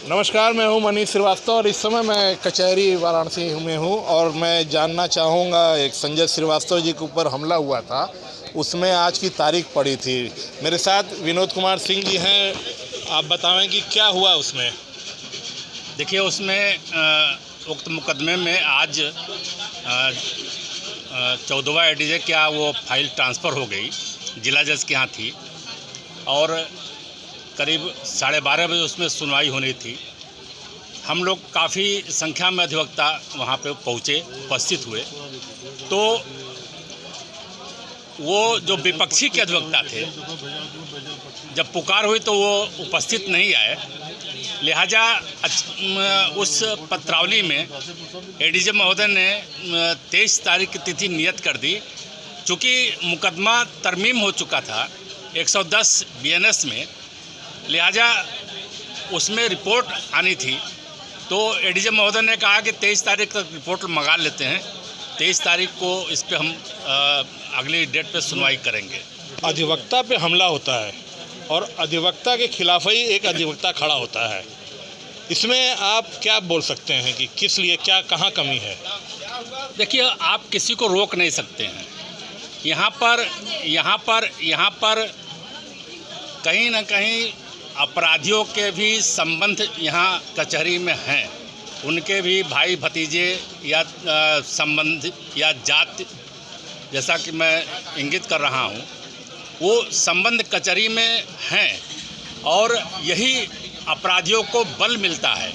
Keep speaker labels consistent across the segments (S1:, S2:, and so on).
S1: नमस्कार, मैं हूं मनीष श्रीवास्तव और इस समय मैं कचहरी वाराणसी में हूं और मैं जानना चाहूँगा, एक संजय श्रीवास्तव जी के ऊपर हमला हुआ था, उसमें आज की तारीख पड़ी थी। मेरे साथ विनोद कुमार सिंह जी हैं। आप बताएं कि क्या हुआ उसमें।
S2: देखिए, उसमें उक्त मुकदमे में आज 14वां एडीजे क्या वो फाइल ट्रांसफ़र हो गई, जिला जज के यहाँ थी और करीब 12:30 बजे उसमें सुनवाई होनी थी। हम लोग काफ़ी संख्या में अधिवक्ता वहाँ पे पहुँचे, उपस्थित हुए। तो वो जो विपक्षी के अधिवक्ता थे, जब पुकार हुई तो वो उपस्थित नहीं आए। लिहाजा उस पत्रावली में एडीजे महोदय ने 23 तारीख की तिथि नियत कर दी। चूँकि मुकदमा तरमीम हो चुका था 110 बीएनएस में, लिहाजा उसमें रिपोर्ट आनी थी। तो एडीजे महोदय ने कहा कि 23 तारीख तक रिपोर्ट मंगा लेते हैं, 23 तारीख को इस पे हम अगली डेट पे सुनवाई करेंगे।
S1: अधिवक्ता पे हमला होता है और अधिवक्ता के खिलाफ ही एक अधिवक्ता खड़ा होता है, इसमें आप क्या बोल सकते हैं कि किस लिए, क्या, कहाँ कमी है?
S2: देखिए, आप किसी को रोक नहीं सकते हैं। यहाँ पर कहीं ना कहीं अपराधियों के भी संबंध यहाँ कचहरी में हैं। उनके भी भाई भतीजे या संबंध या जाति, जैसा कि मैं इंगित कर रहा हूँ, वो संबंध कचहरी में हैं और यही अपराधियों को बल मिलता है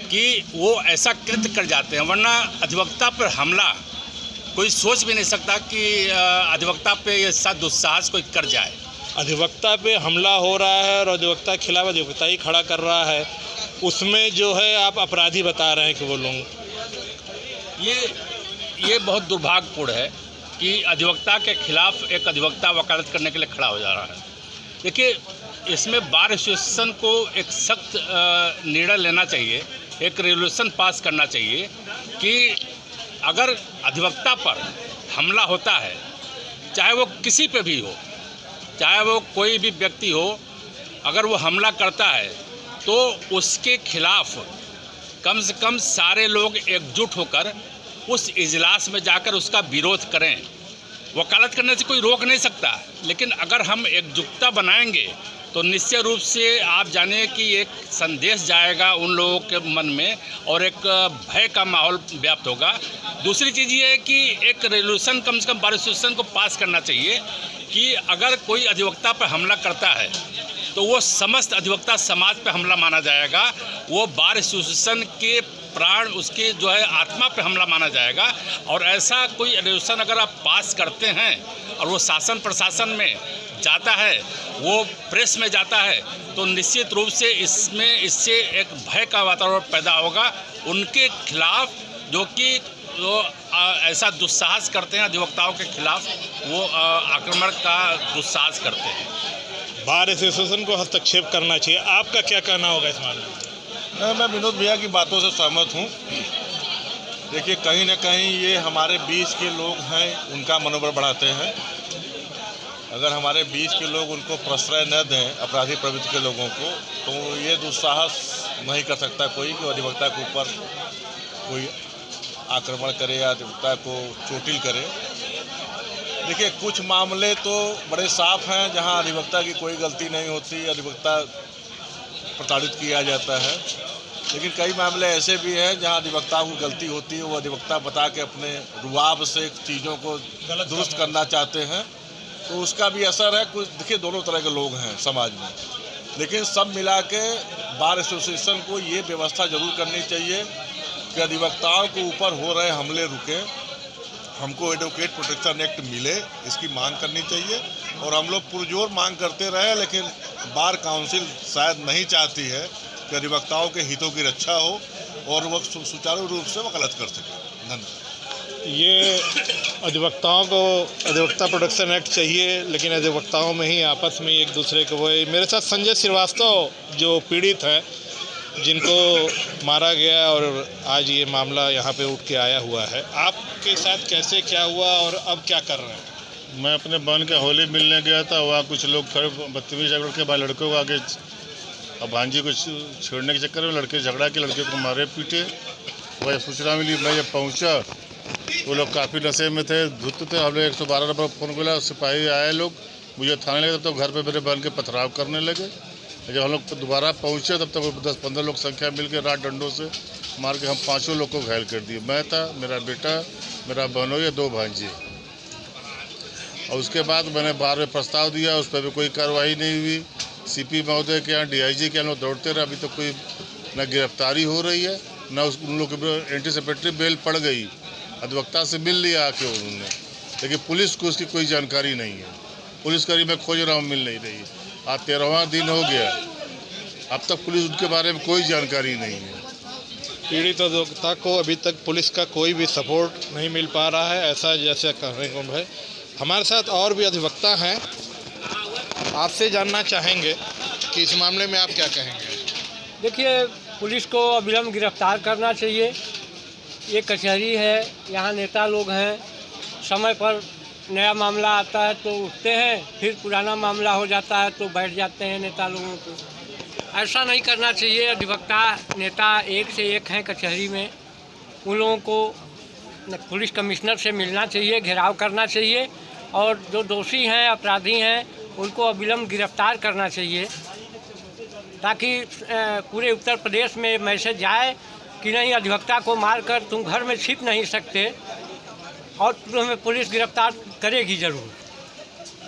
S2: कि वो ऐसा कृत्य कर जाते हैं। वरना अधिवक्ता पर हमला कोई सोच भी नहीं सकता कि अधिवक्ता पे ऐसा दुस्साहस कोई कर जाए।
S1: अधिवक्ता पे हमला हो रहा है और अधिवक्ता के खिलाफ अधिवक्ता ही खड़ा कर रहा है, उसमें जो है आप अपराधी बता रहे हैं कि वो लोग,
S2: ये बहुत दुर्भाग्यपूर्ण है कि अधिवक्ता के खिलाफ एक अधिवक्ता वकालत करने के लिए खड़ा हो जा रहा है। देखिए, इसमें बार एसोसिएशन को एक सख्त निर्णय लेना चाहिए, एक रेजोल्यूशन पास करना चाहिए कि अगर अधिवक्ता पर हमला होता है, चाहे वो किसी पे भी हो, चाहे वो कोई भी व्यक्ति हो, अगर वो हमला करता है तो उसके खिलाफ कम से कम सारे लोग एकजुट होकर उस इजलास में जाकर उसका विरोध करें। वकालत करने से कोई रोक नहीं सकता, लेकिन अगर हम एकजुटता बनाएंगे तो निश्चय रूप से आप जानिए कि एक संदेश जाएगा उन लोगों के मन में और एक भय का माहौल व्याप्त होगा। दूसरी चीज़ ये है कि एक रेजोल्यूशन कम से कम बार एसोसिएशन को पास करना चाहिए कि अगर कोई अधिवक्ता पर हमला करता है तो वो समस्त अधिवक्ता समाज पर हमला माना जाएगा। वो बार एसोसिएशन के प्राण, उसके जो है आत्मा पे हमला माना जाएगा। और ऐसा कोई रेजोल्यूशन अगर आप पास करते हैं और वो शासन प्रशासन में जाता है, वो प्रेस में जाता है, तो निश्चित रूप से इससे एक भय का वातावरण पैदा होगा उनके खिलाफ, जो कि ऐसा दुस्साहस करते हैं अधिवक्ताओं के खिलाफ, वो आक्रमण का दुस्साहस करते हैं।
S1: बार एसोसिएशन को हस्तक्षेप करना चाहिए, आपका क्या कहना होगा इस मामले में?
S3: मैं विनोद भैया की बातों से सहमत हूँ। देखिए, कहीं ना कहीं ये हमारे बीच के लोग हैं, उनका मनोबल बढ़ाते हैं। अगर हमारे बीच के लोग उनको प्रश्रय न दें, अपराधी प्रवृत्ति के लोगों को, तो ये दुस्साहस नहीं कर सकता कोई कि अधिवक्ता के ऊपर कोई आक्रमण करे या अधिवक्ता को चोटिल करे। देखिए, कुछ मामले तो बड़े साफ हैं जहां अधिवक्ता की कोई गलती नहीं होती, अधिवक्ता प्रताड़ित किया जाता है। लेकिन कई मामले ऐसे भी हैं जहां अधिवक्ता को गलती होती है, वो अधिवक्ता बता के अपने रुआब से चीज़ों को दुरुस्त करना चाहते हैं, तो उसका भी असर है। कुछ देखिए, दोनों तरह के लोग हैं समाज में, लेकिन सब मिला के बार एसोसिएशन को ये व्यवस्था जरूर करनी चाहिए कि अधिवक्ताओं के ऊपर हो रहे हमले रुके, हमको एडवोकेट प्रोटेक्शन एक्ट मिले, इसकी मांग करनी चाहिए। और हम लोग पुरजोर मांग करते रहे, लेकिन बार काउंसिल शायद नहीं चाहती है कि अधिवक्ताओं के हितों की रक्षा हो और वह सुचारू रूप से वकालत कर सके। धन्यवाद।
S1: ये अधिवक्ताओं को अधिवक्ता प्रोटेक्शन एक्ट चाहिए, लेकिन अधिवक्ताओं में ही आपस में एक दूसरे को, वो मेरे साथ संजय श्रीवास्तव जो पीड़ित हैं, जिनको मारा गया और आज ये मामला यहाँ पे उठ के आया हुआ है, आपके साथ कैसे क्या हुआ और अब क्या कर रहे हैं?
S4: मैं अपने बहन के होली मिलने गया था, वहाँ कुछ लोग खड़े बदतमीजी के बाद लड़कों को आगे अब भांजी को छेड़ने के चक्कर में लड़के झगड़ा के लड़के को मारे पीटे। वह सूचना मिली, मैं जब पहुंचा वो लोग काफ़ी नशे में थे, धुत थे। हम लोग 112 नंबर फ़ोन किया, सिपाही आए लोग, मुझे थाने लगे। तब तक घर पे मेरे बहन के पथराव करने लगे। जब हम लोग दोबारा पहुंचे तब तक 10-15 लोग संख्या मिल के रात डंडों से मार के हम 5 लोग को घायल कर दिए। मैं था, मेरा बेटा, मेरा बहनोई या 2 भांजी। और उसके बाद मैंने बार में प्रस्ताव दिया, उस पर भी कोई कार्रवाई नहीं हुई। सीपी महोदय के यहाँ, डीआईजी के यहाँ लोग दौड़ते रहे। अभी तो कोई न गिरफ्तारी हो रही है, न उन लोग की एंटीसिपेटरी बेल पड़ गई। अधिवक्ता से मिल लिया आके उन्होंने, लेकिन पुलिस को उसकी कोई जानकारी नहीं है। पुलिसकर्मी मैं खोज रहा हूँ, मिल नहीं रही। आज 13वां दिन हो गया, अब तक पुलिस उनके बारे में कोई जानकारी नहीं है।
S1: पीड़ित अधिवक्ता को अभी तक पुलिस का कोई भी सपोर्ट नहीं मिल पा रहा है, ऐसा जैसे कहने को है। हमारे साथ और भी अधिवक्ता हैं, आपसे जानना चाहेंगे कि इस मामले में आप क्या कहेंगे।
S5: देखिए, पुलिस को अविलंब गिरफ्तार करना चाहिए। ये कचहरी है, यहाँ नेता लोग हैं, समय पर नया मामला आता है तो उठते हैं, फिर पुराना मामला हो जाता है तो बैठ जाते हैं नेता लोगों को। ऐसा नहीं करना चाहिए। अधिवक्ता नेता एक से एक हैं कचहरी में, उन लोगों को पुलिस कमिश्नर से मिलना चाहिए, घेराव करना चाहिए और जो दोषी हैं, अपराधी हैं, उनको अविलंब गिरफ्तार करना चाहिए, ताकि पूरे उत्तर प्रदेश में मैसेज जाए कि नहीं, अधिवक्ता को मारकर तुम घर में छिप नहीं सकते और तुम्हें पुलिस गिरफ्तार करेगी ज़रूर।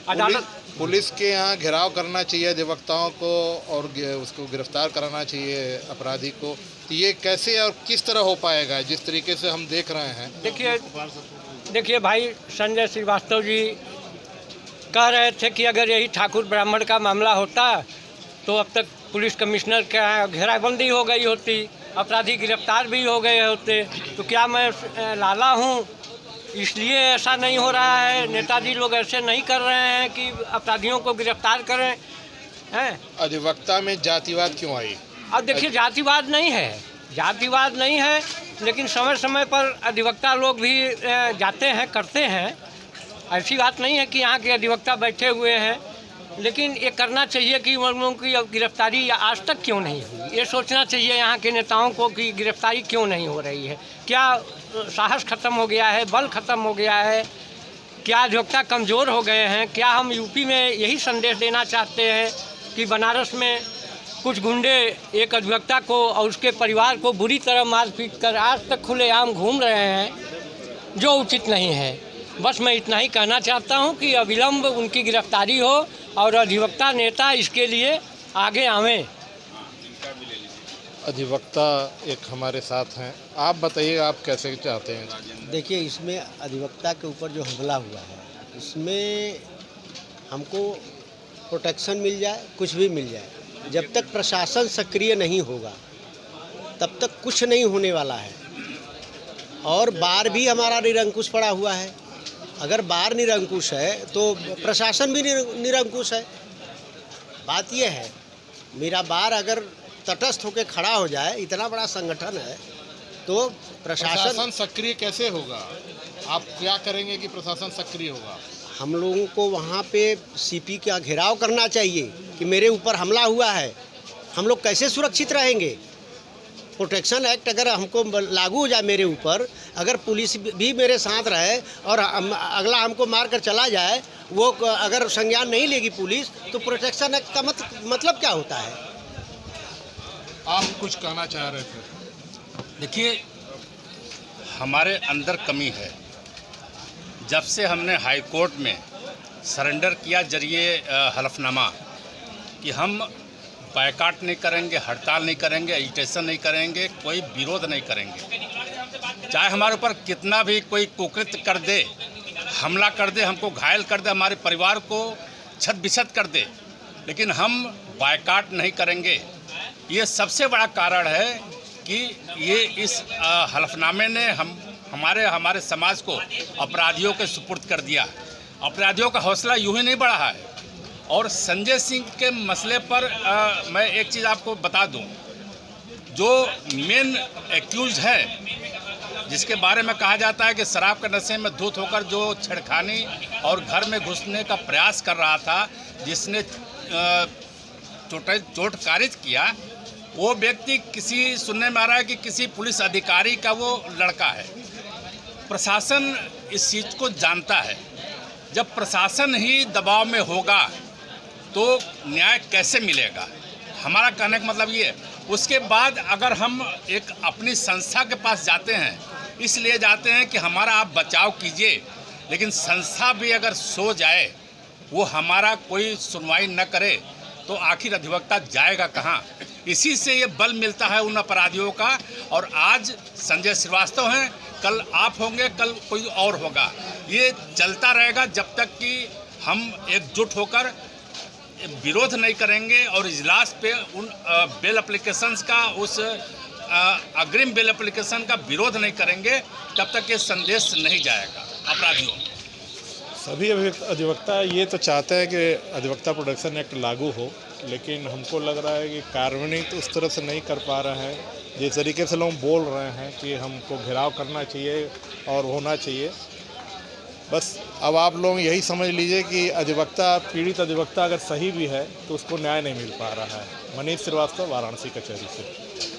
S5: अदालत
S1: पुलिस के यहाँ घेराव करना चाहिए अधिवक्ताओं को और उसको गिरफ्तार कराना चाहिए अपराधी को। तो ये कैसे और किस तरह हो पाएगा, जिस तरीके से हम देख रहे हैं।
S5: देखिए भाई, संजय श्रीवास्तव जी कह रहे थे कि अगर यही ठाकुर ब्राह्मण का मामला होता तो अब तक पुलिस कमिश्नर का घेराबंदी हो गई होती, अपराधी गिरफ्तार भी हो गए होते। तो क्या मैं लाला हूँ इसलिए ऐसा नहीं हो रहा है? नेताजी लोग ऐसे नहीं कर रहे हैं कि अपराधियों को गिरफ्तार करें हैं?
S1: अधिवक्ता में जातिवाद क्यों आई?
S5: अब देखिए, जातिवाद नहीं है, जातिवाद नहीं है, लेकिन समय समय पर अधिवक्ता लोग भी जाते हैं, करते हैं। ऐसी बात नहीं है कि यहाँ के अधिवक्ता बैठे हुए हैं, लेकिन ये करना चाहिए कि उन लोगों की गिरफ्तारी आज तक क्यों नहीं हुई। ये सोचना चाहिए यहाँ के नेताओं को कि गिरफ्तारी क्यों नहीं हो रही है। क्या साहस खत्म हो गया है, बल खत्म हो गया है, क्या अधिवक्ता कमज़ोर हो गए हैं? क्या हम यूपी में यही संदेश देना चाहते हैं कि बनारस में कुछ गुंडे एक अधिवक्ता को और उसके परिवार को बुरी तरह मार पीट कर आज तक खुलेआम घूम रहे हैं, जो उचित नहीं है। बस मैं इतना ही कहना चाहता हूं कि अविलंब उनकी गिरफ्तारी हो और अधिवक्ता नेता इसके लिए आगे आवें।
S1: अधिवक्ता एक हमारे साथ हैं, आप बताइए आप कैसे चाहते हैं।
S6: देखिए, इसमें अधिवक्ता के ऊपर जो हमला हुआ है, इसमें हमको प्रोटेक्शन मिल जाए, कुछ भी मिल जाए। जब तक प्रशासन सक्रिय नहीं होगा तब तक कुछ नहीं होने वाला है। और बार भी हमारा निरंकुश पड़ा हुआ है। अगर बार निरंकुश है तो प्रशासन भी निरंकुश है। बात यह है, मेरा बार अगर तटस्थ होकर खड़ा हो जाए, इतना बड़ा संगठन है, तो प्रशासन
S1: सक्रिय कैसे होगा? आप क्या करेंगे कि प्रशासन सक्रिय होगा?
S6: हम लोगों को वहाँ पे सीपी का घेराव करना चाहिए कि मेरे ऊपर हमला हुआ है, हम लोग कैसे सुरक्षित रहेंगे। प्रोटेक्शन एक्ट अगर हमको लागू हो जाए मेरे ऊपर, अगर पुलिस भी मेरे साथ रहे और अगला हमको मार कर चला जाए, वो अगर संज्ञान नहीं लेगी पुलिस, तो प्रोटेक्शन एक्ट का मतलब क्या होता है?
S1: आप कुछ कहना चाह रहे थे।
S2: देखिए, हमारे अंदर कमी है। जब से हमने हाई कोर्ट में सरेंडर किया जरिए हलफनामा कि हम बायकाट नहीं करेंगे, हड़ताल नहीं करेंगे, एजिटेशन नहीं करेंगे, कोई विरोध नहीं करेंगे, चाहे हमारे ऊपर कितना भी कोई कुकृत्य कर दे, हमला कर दे, हमको घायल कर दे, हमारे परिवार को छत बिछत कर दे, लेकिन हम बायकाट नहीं करेंगे। ये सबसे बड़ा कारण है कि ये इस हलफनामे ने हमारे समाज को अपराधियों के सुपुर्द कर दिया। अपराधियों का हौसला यूं ही नहीं बढ़ा है। और संजय सिंह के मसले पर मैं एक चीज़ आपको बता दूं, जो मेन एक्यूज है, जिसके बारे में कहा जाता है कि शराब के नशे में धुत होकर जो छेड़खानी और घर में घुसने का प्रयास कर रहा था, जिसने चोट कारिज किया, वो व्यक्ति किसी सुनने में आ रहा है कि किसी पुलिस अधिकारी का वो लड़का है। प्रशासन इस चीज़ को जानता है। जब प्रशासन ही दबाव में होगा तो न्याय कैसे मिलेगा? हमारा कहने का मतलब ये है। उसके बाद अगर हम एक अपनी संस्था के पास जाते हैं, इसलिए जाते हैं कि हमारा आप बचाव कीजिए, लेकिन संस्था भी अगर सो जाए, वो हमारा कोई सुनवाई न करे, तो आखिर अधिवक्ता जाएगा कहाँ? इसी से ये बल मिलता है उन अपराधियों का। और आज संजय श्रीवास्तव हैं, कल आप होंगे, कल कोई और होगा। ये चलता रहेगा जब तक कि हम एकजुट होकर विरोध नहीं करेंगे और इजलास पे उन बेल एप्लीकेशंस का, उस अग्रिम बेल एप्लीकेशन का विरोध नहीं करेंगे, तब तक ये संदेश नहीं जाएगा अपराधियों।
S1: सभी अधिवक्ता ये तो चाहते हैं कि अधिवक्ता प्रोटेक्शन एक्ट लागू हो, लेकिन हमको लग रहा है कि कार्यान्वित उस तरह से नहीं कर पा रहे हैं जिस तरीके से लोग बोल रहे हैं कि हमको घेराव करना चाहिए और होना चाहिए। बस अब आप लोग यही समझ लीजिए कि अधिवक्ता, पीड़ित अधिवक्ता अगर सही भी है तो उसको न्याय नहीं मिल पा रहा है। मनीष श्रीवास्तव, वाराणसी कचहरी से।